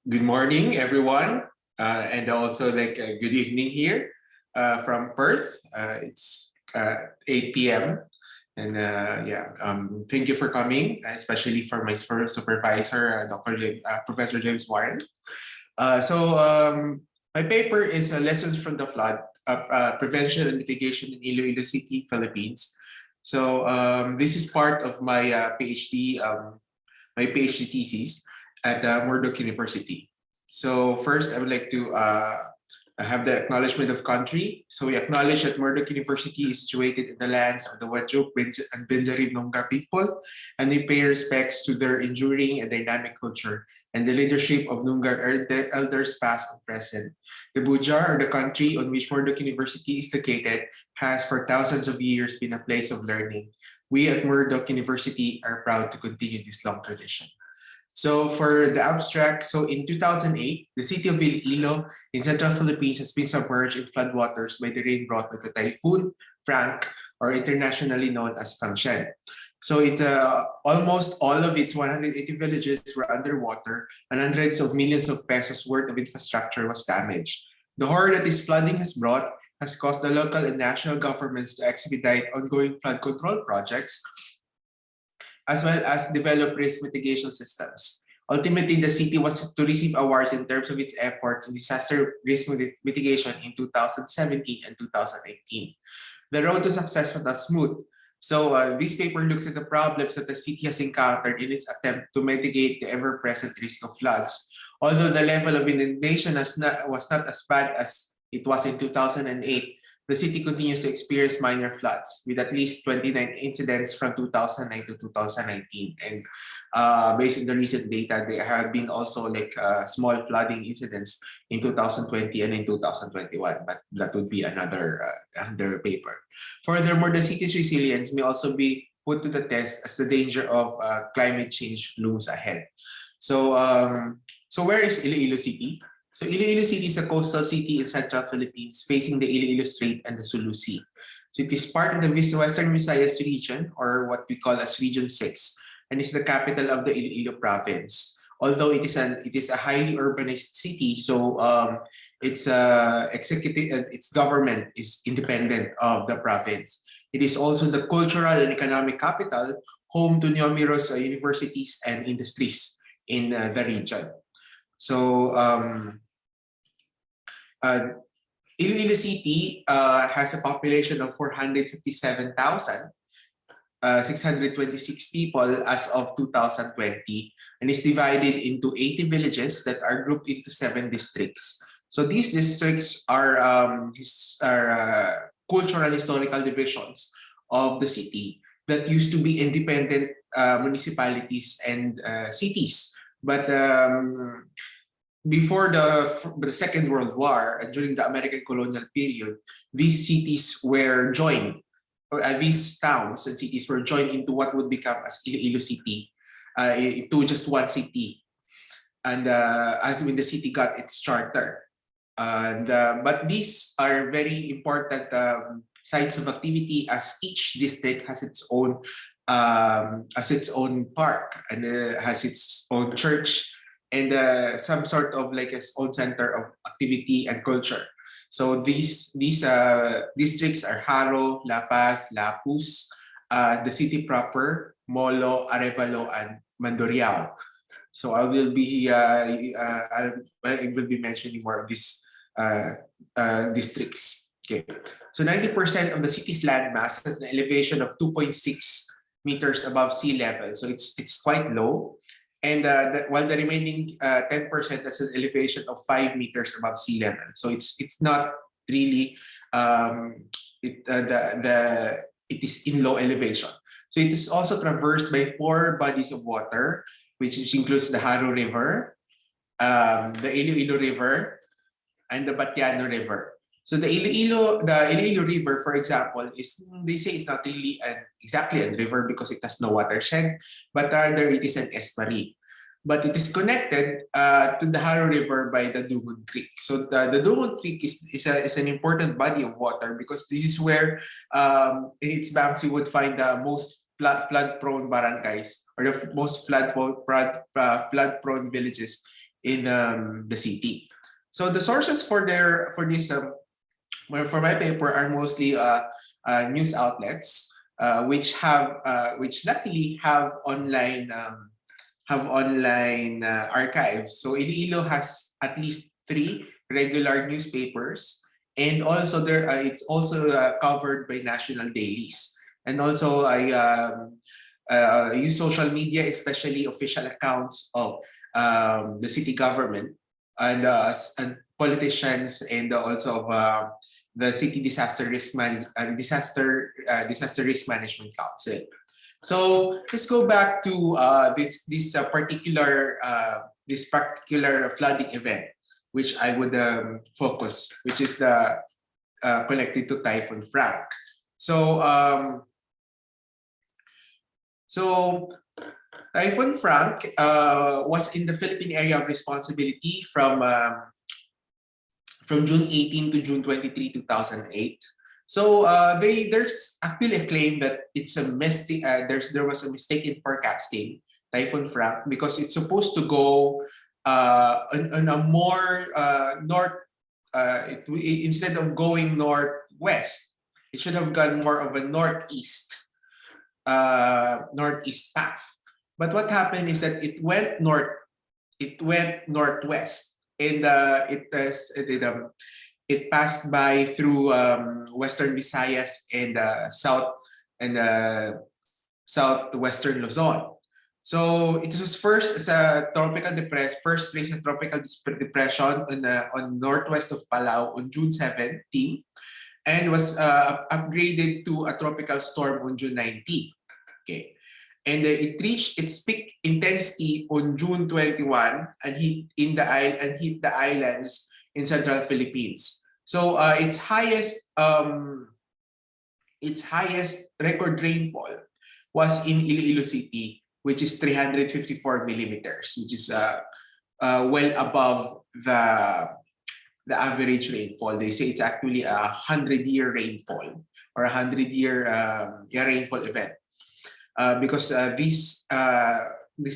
Good morning, everyone, and also good evening here from Perth. It's 8 p.m. And thank you for coming, especially for my supervisor, Professor James Warren. My paper is Lessons from the Flood, Prevention and Mitigation in Iloilo City, Philippines. This is part of my PhD thesis at Murdoch University. So first, I would like to have the acknowledgement of country. So we acknowledge that Murdoch University is situated in the lands of the Wajok and Benjarib Nongga people, and we pay respects to their enduring and dynamic culture and the leadership of Nongga elders past and present. The Bujar, or the country on which Murdoch University is located, has for thousands of years been a place of learning. We at Murdoch University are proud to continue this long tradition. So for the abstract, so in 2008, the city of Iloilo in central Philippines has been submerged in floodwaters by the rain brought by the Typhoon, Frank, or internationally known as Fengshen. So almost all of its 180 villages were underwater and hundreds of millions of pesos worth of infrastructure was damaged. The horror that this flooding has brought has caused the local and national governments to expedite ongoing flood control projects, as well as develop risk mitigation systems. Ultimately, the city was to receive awards in terms of its efforts in disaster risk mitigation in 2017 and 2018. The road to success was not smooth. So this paper looks at the problems that the city has encountered in its attempt to mitigate the ever-present risk of floods. Although the level of inundation was not as bad as it was in 2008, the city continues to experience minor floods with at least 29 incidents from 2009 to 2019. And based on the recent data, there have been also small flooding incidents in 2020 and in 2021, but that would be another paper. Furthermore, the city's resilience may also be put to the test as the danger of climate change looms ahead. So where is Iloilo City? So Iloilo City is a coastal city in central Philippines facing the Iloilo Strait and the Sulu Sea. So it is part of the Western Visayas region, or what we call as Region 6, and is the capital of the Iloilo province. Although it is a highly urbanized city, so its government is independent of the province. It is also the cultural and economic capital, home to numerous universities and industries in the region. So Iloilo City has a population of 457,626 people as of 2020 and is divided into 80 villages that are grouped into 7 districts. So these districts are cultural historical divisions of the city that used to be independent municipalities and cities. But before the Second World War and during the American colonial period, these cities were joined, or these towns and cities were joined into what would become as Iloilo City, into just one city. And as when the city got its charter, but these are very important sites of activity, as each district has its own park and has its own church and some sort of its own center of activity and culture. So these districts are Haro, La Paz, Lapus, the city proper, Molo, Arevalo, and Mandurriao. So I will be mentioning more of these districts. Okay. So 90% of the city's landmass has an elevation of 2.6 meters above sea level. So it's quite low. And while the remaining 10% has an elevation of 5 meters above sea level. So it's not really it is in low elevation. So it is also traversed by 4 bodies of water, which includes the Haro River, the Iloilo River, and the Batiano River. So the Iloilo River, for example, they say it's not really exactly a river because it has no watershed, but rather it is an estuary. But it is connected to the Haro River by the Dugon Creek. So the Dugon Creek is an important body of water because this is where in its banks you would find the most flood-prone barangays or the most flood-prone villages the city. So the sources for for my paper are mostly news outlets, which luckily have online archives. So Iloilo has at least 3 regular newspapers, and also it's also covered by national dailies. And also I use social media, especially official accounts of the city government and politicians, and also of the city disaster risk management council. So let's go back to this particular flooding event, which I would focus, which is the connected to Typhoon Frank. So Typhoon Frank was in the Philippine area of responsibility from June 18 to June 23, 2008. So there's actually a claim that it's a mistake. There was a mistake in forecasting Typhoon Frank, because it's supposed to go on a more north. Instead of going northwest, it should have gone more of a northeast path. But what happened is that it went northwest, and it passed by through western Visayas and southwestern Luzon. So it was first as a tropical depression, first traced a tropical depression on northwest of Palau on June 17, and was upgraded to a tropical storm on June 19. Okay. And it reached its peak intensity on June 21 and hit the islands in central Philippines. So its highest record rainfall was in Iloilo City, which is 354 millimeters, which is well above the average rainfall. They say it's actually a 100-year rainfall, or a 100-year rainfall event. Because this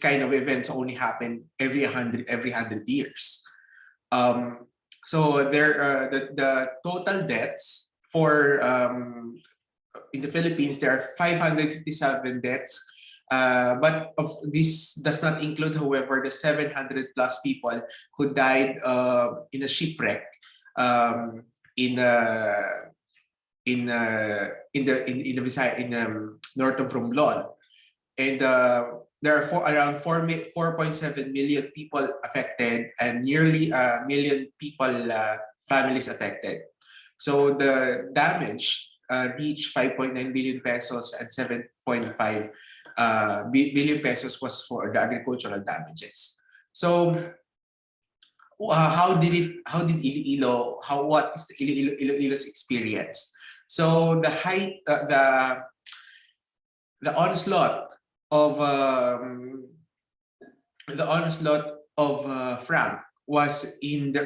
kind of events only happen every 100 years. So the total deaths for in the Philippines, there are 557 deaths, but of this does not include, however, the 700 plus people who died in a shipwreck in the Visayas, north of Romblon, and there are around 4.7 million people affected, and nearly a million people families affected. So the damage reached 5.9 billion pesos, and 7.5 billion pesos was for the agricultural damages. So what is Iloilo's experience? So the onslaught of Frank was in the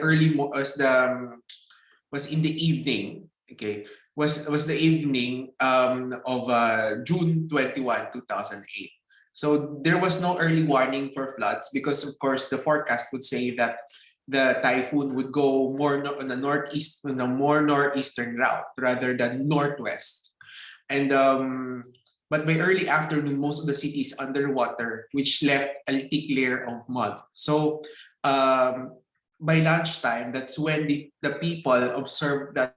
evening. Okay, was the evening of June 21, 2008. So there was no early warning for floods, because of course the forecast would say that the typhoon would go more on a more northeastern route rather than northwest. And but by early afternoon, most of the city is underwater, which left a thick layer of mud. So by lunchtime, that's when the people observed that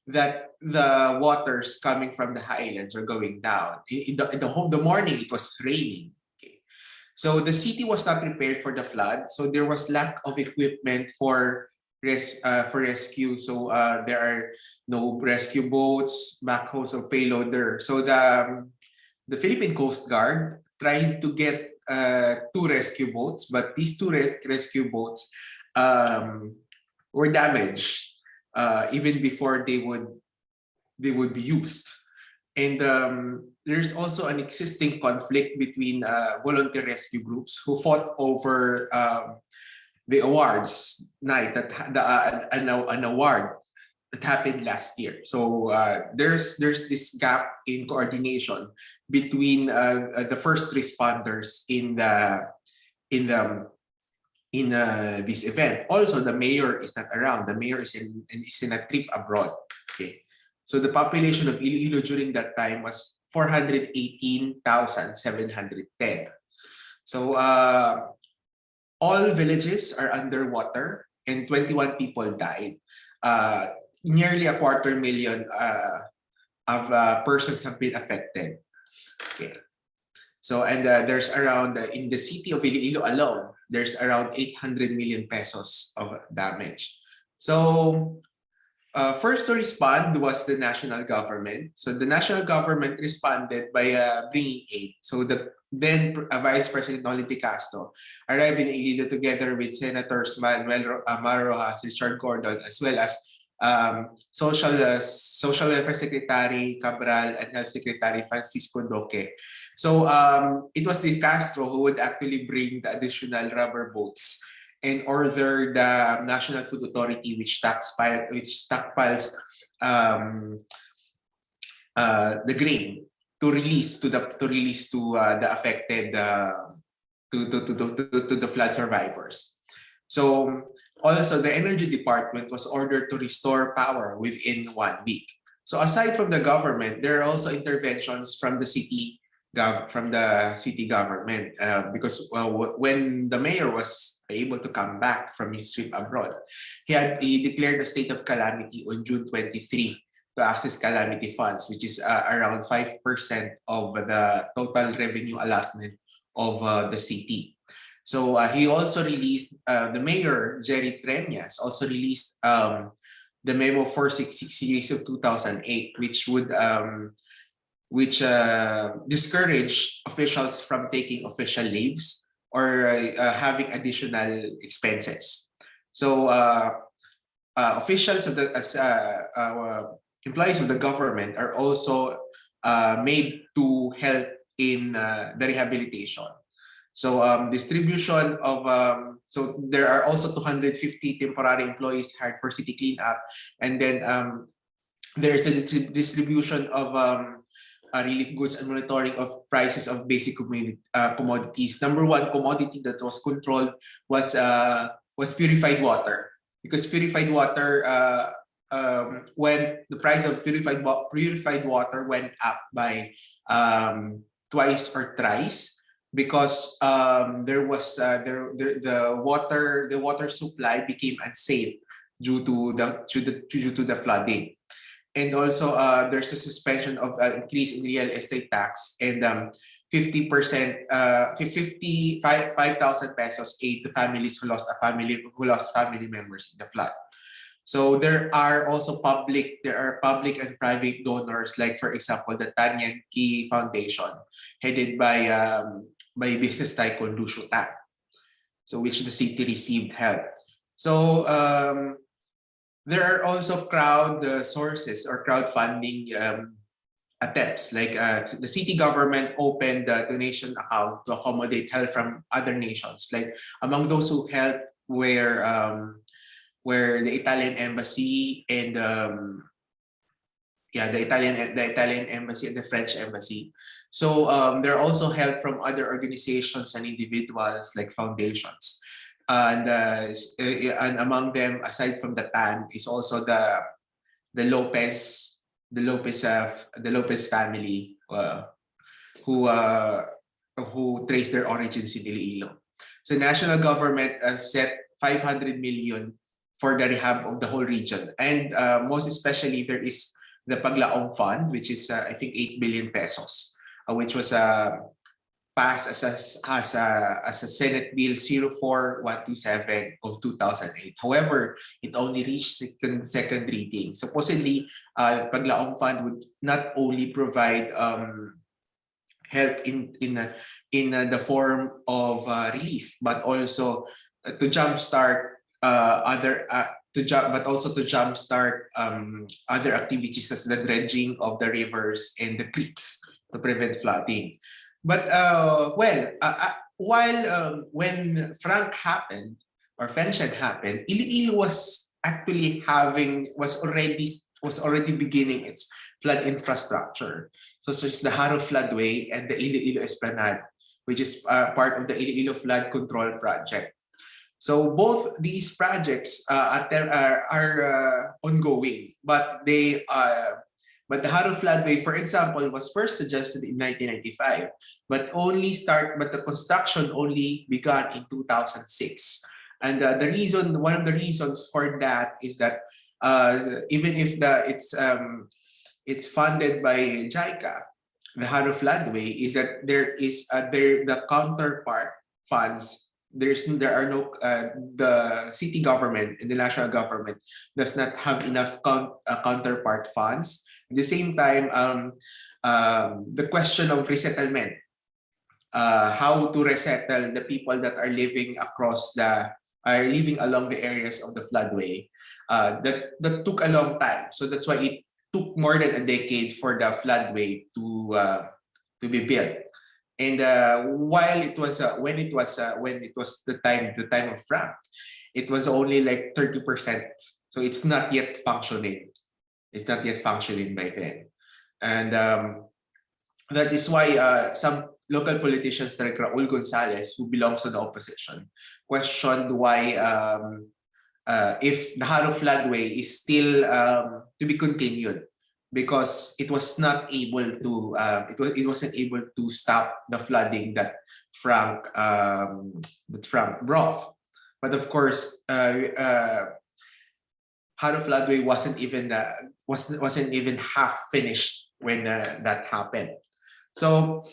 that the waters coming from the highlands are going down. In the morning, it was raining. Okay. So the city was not prepared for the flood. So there was lack of equipment for rescue. So there are no rescue boats, backhoes, or payloader. So the Philippine Coast Guard tried to get 2 rescue boats, but these 2 rescue boats were damaged even before they would be used. And there's also an existing conflict between volunteer rescue groups who fought over the awards night, an award that happened last year. So there's this gap in coordination between the first responders in the this event. Also, the mayor is not around. The mayor is in a trip abroad. Okay, so the population of Iloilo during that time was 418,710. So all villages are underwater and 21 people died. Nearly a quarter million of persons have been affected. Okay. So, and there's around, in the city of Iloilo alone, there's around 800 million pesos of damage. So, first to respond was the national government. So the national government responded by bringing aid. So the then Vice President Nolly Di Castro arrived in Iloilo together with Senators Manuel Amaro Rojas, Richard Gordon, as well as Social Welfare Secretary Cabral and Health Secretary Francisco Doque. So it was Di Castro who would actually bring the additional rubber boats and order the National Food Authority, which stockpiles the grain, to release to the affected to the flood survivors. So also the energy department was ordered to restore power within 1 week. So aside from the government, there are also interventions from the city government, because when the mayor was able to come back from his trip abroad, he declared a state of calamity on June 23 to access calamity funds, which is around 5% of the total revenue allotment of the city. So he also released, the mayor, Jerry Tremias, also released the memo 466 series of 2008, which discouraged officials from taking official leaves or having additional expenses. So officials of the employees of the government are also made to help in the rehabilitation. So distribution of so there are also 250 temporary employees hired for city cleanup, and then there's a distribution of relief goods and monitoring of prices of basic commodities. Number one commodity that was controlled was purified water, because purified water, when the price of purified water went up by twice or thrice, because there was the water supply became unsafe due to the flooding. And also there's a suspension of increase in real estate tax, and 50%, 5,000 pesos aid to families who lost family members in the flood. So there are public and private donors, like for example the Tanyan Key Foundation, headed by business tycoon Lucio Tan, so which the city received help. So there are also crowd sources or crowdfunding attempts, like the city government opened the donation account to accommodate help from other nations. Like among those who helped were the Italian embassy and the Italian embassy and the French embassy. So there are also help from other organizations and individuals, like foundations. And among them, aside from the TAN, is also the Lopez family, who trace their origins in Iloilo. So national government set 500 million for the rehab of the whole region, and most especially there is the Paglaong Fund, which is I think 8 billion pesos, which was passed as a Senate Bill 04127 of 2008. However, it only reached second reading. Supposedly, Paglaong Fund would not only provide help in the form of relief, but also to jumpstart other activities, as the dredging of the rivers and the creeks to prevent flooding. But while when Fengshen happened, Iloilo was actually was already beginning its flood infrastructure. So it's the Haro Floodway and the Iloilo Esplanade, which is part of the Iloilo Flood Control Project. So both these projects are ongoing, but but the Haro floodway, for example, was first suggested in 1995, but the construction only began in 2006. And one of the reasons for that is that even if it's funded by JICA, the Haro floodway, is that the counterpart funds. There are no the city government and the national government does not have enough counterpart funds. At the same time, the question of resettlement, how to resettle the people that are living along the areas of the floodway, that took a long time. So that's why it took more than a decade for the floodway to be built. And while it was when it was the time of Frank, it was only like 30%. So it's not yet functioning. It's not yet functioning by then. And that is why some local politicians like Raul Gonzalez, who belongs to the opposition, questioned why if the Haro floodway is still to be continued, because it was not able to it wasn't able to stop the flooding that Frank brought. But of course, Haro floodway wasn't even half finished when that happened. So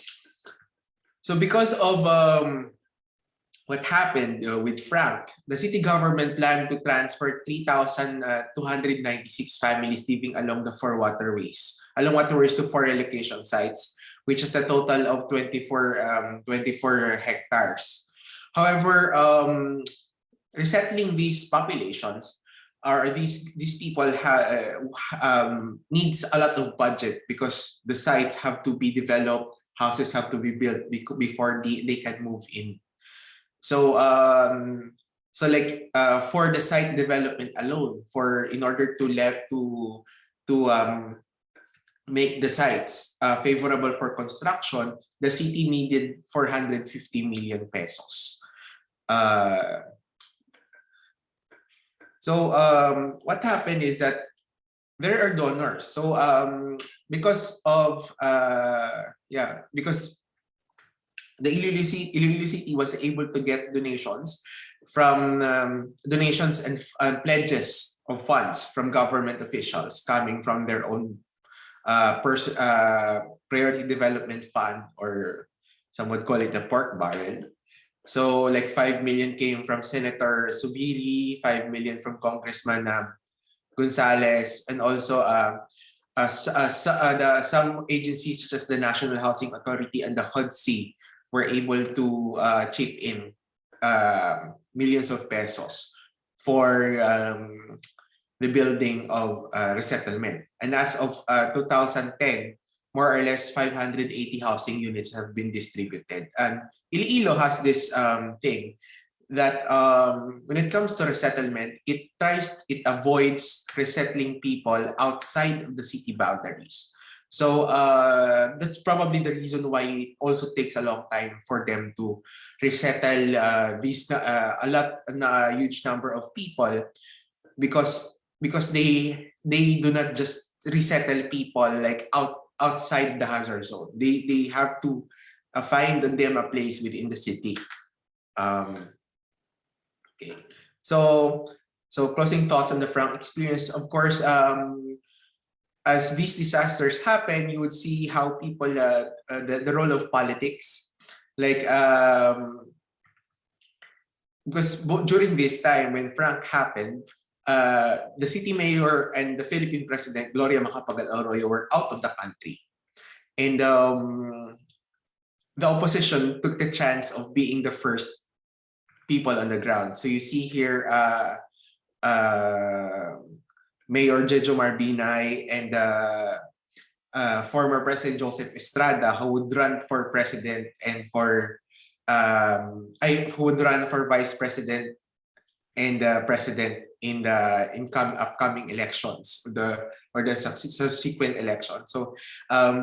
because of what happened with Frank, the city government planned to transfer 3,296 families living along the waterways to 4 relocation sites, which is a total of 24 hectares. However, resettling these populations these people needs a lot of budget, because the sites have to be developed, houses have to be built before they can move in. So for the site development alone, in order to make the sites favorable for construction, the city needed 450 million pesos. What happened is that there are donors. So because the Iloilo City was able to get donations and pledges of funds from government officials coming from their own priority development fund, or some would call it a pork barrel. So like 5 million came from Senator Subiri, 5 million from Congressman Gonzalez, and also some agencies such as the National Housing Authority and the HUD-C were able to chip in millions of pesos for the building of resettlement. And as of 2010, more or less 580 housing units have been distributed. And Iloilo has this thing that when it comes to resettlement, it avoids resettling people outside of the city boundaries. So that's probably the reason why it also takes a long time for them to resettle a huge number of people, because they do not just resettle people like outside the hazard zone. They have to find them a place within the city. Okay, so closing thoughts on the Frank experience. Of course, as these disasters happen, you would see how people the role of politics, like because during this time when Frank happened, the city mayor and the Philippine president Gloria Macapagal-Arroyo were out of the country, and the opposition took the chance of being the first people on the ground. So you see here Mayor Jejo Marbinay and former President Joseph Estrada, who would run for president and who would run for vice president and president in the upcoming elections, or the subsequent elections. So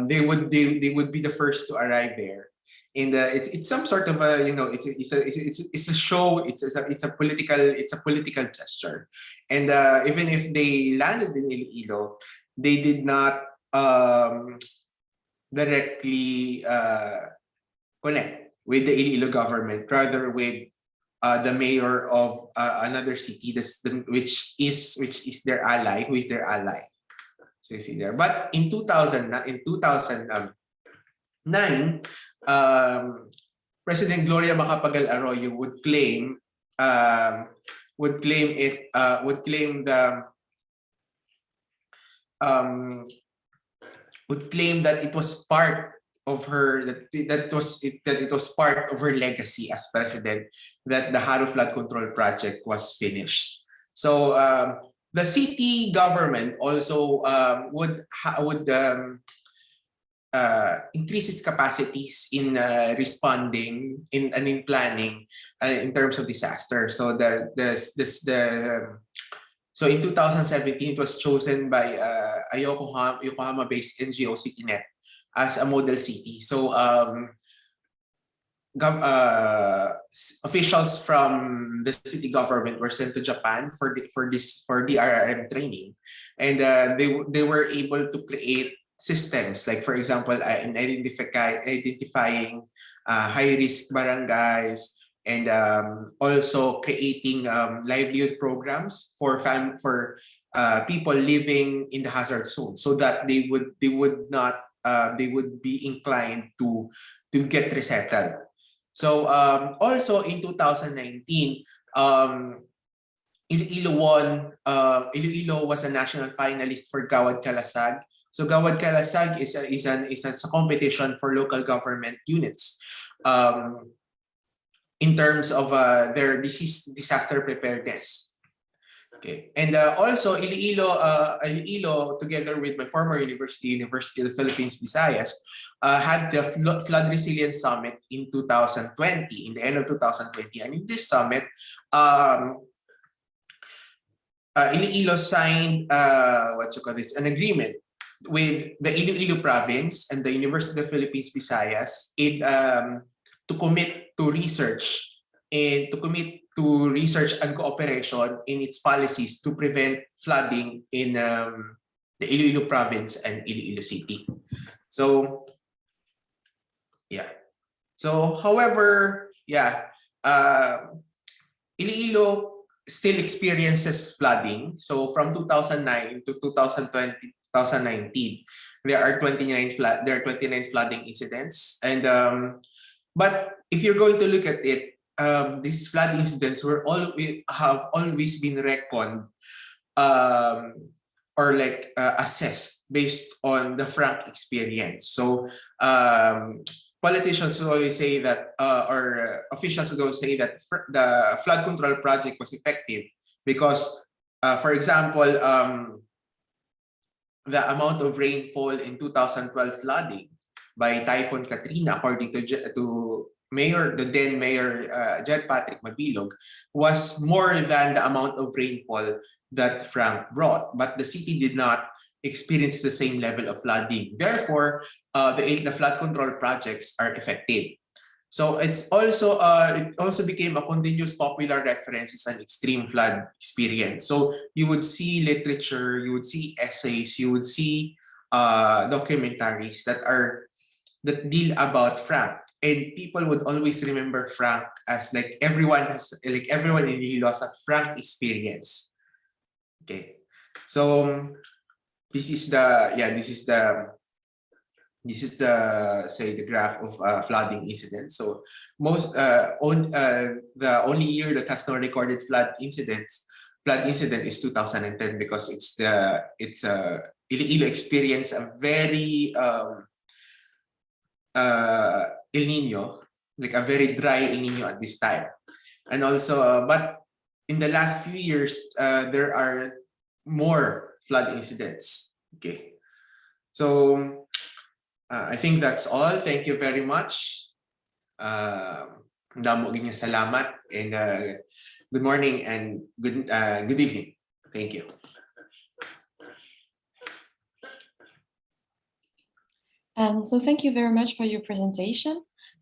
they would be the first to arrive there. it's some sort of a, you know, it's a show, it's a political gesture. And even if they landed in Iloilo, they did not directly connect with the Iloilo government, rather with the mayor of another city, which is their ally, who is their ally. So you see there. But in 2009, President Gloria Macapagal Arroyo would claim that it was part of her, that it was part of her legacy as president, that the Haro flood control project was finished. So the city government also would increase its capacities in responding and in planning in terms of disaster. So so in 2017, it was chosen by a Yokohama-based NGO, CityNet, as a model city. So officials from the city government were sent to Japan for DRRM training, and they were able to create systems, like for example, in identifying high-risk barangays, and also creating livelihood programs for people living in the hazard zone, so that they would be inclined to get resettled. So also in 2019, Iloilo was a national finalist for Gawad Kalasag. So Gawad Kalasag is a competition for local government units in terms of their disaster preparedness. Okay, and also Iloilo, together with my former University of the Philippines, Visayas, had the Flood Resilience Summit in 2020, in the end of 2020. And in this summit, Iloilo signed an agreement with the Iloilo province and the University of the Philippines, Visayas, to commit to research and cooperation in its policies to prevent flooding in the Iloilo province and Iloilo City. So, yeah. So, however, yeah, Iloilo still experiences flooding. So, from 2009 to 2019, there are 29 flooding incidents, and but if you're going to look at it, these flood incidents have always been reckoned or assessed based on the frank experience. So politicians will always say that, or officials will always say that the flood control project was effective because, for example, the amount of rainfall in 2012 flooding by Typhoon Katrina, according to the then Mayor Jed Patrick Mabilog, was more than the amount of rainfall that Frank brought. But the city did not experience the same level of flooding. Therefore, the flood control projects are effective. So it also became a continuous popular reference as an extreme flood experience. So you would see literature, you would see essays, you would see documentaries that deal about Frank, and people would always remember Frank as everyone in Iloilo has a Frank experience. Okay, so this is the the graph of flooding incidents. So the only year that has no recorded flood incident is 2010, because Iloilo experienced a very El Nino, like a very dry El Nino at this time. And also, but in the last few years, there are more flood incidents. Okay, so I think that's all. Thank you very much. Damo ginya salamat, and good morning and good evening. Thank you. So thank you very much for your presentation.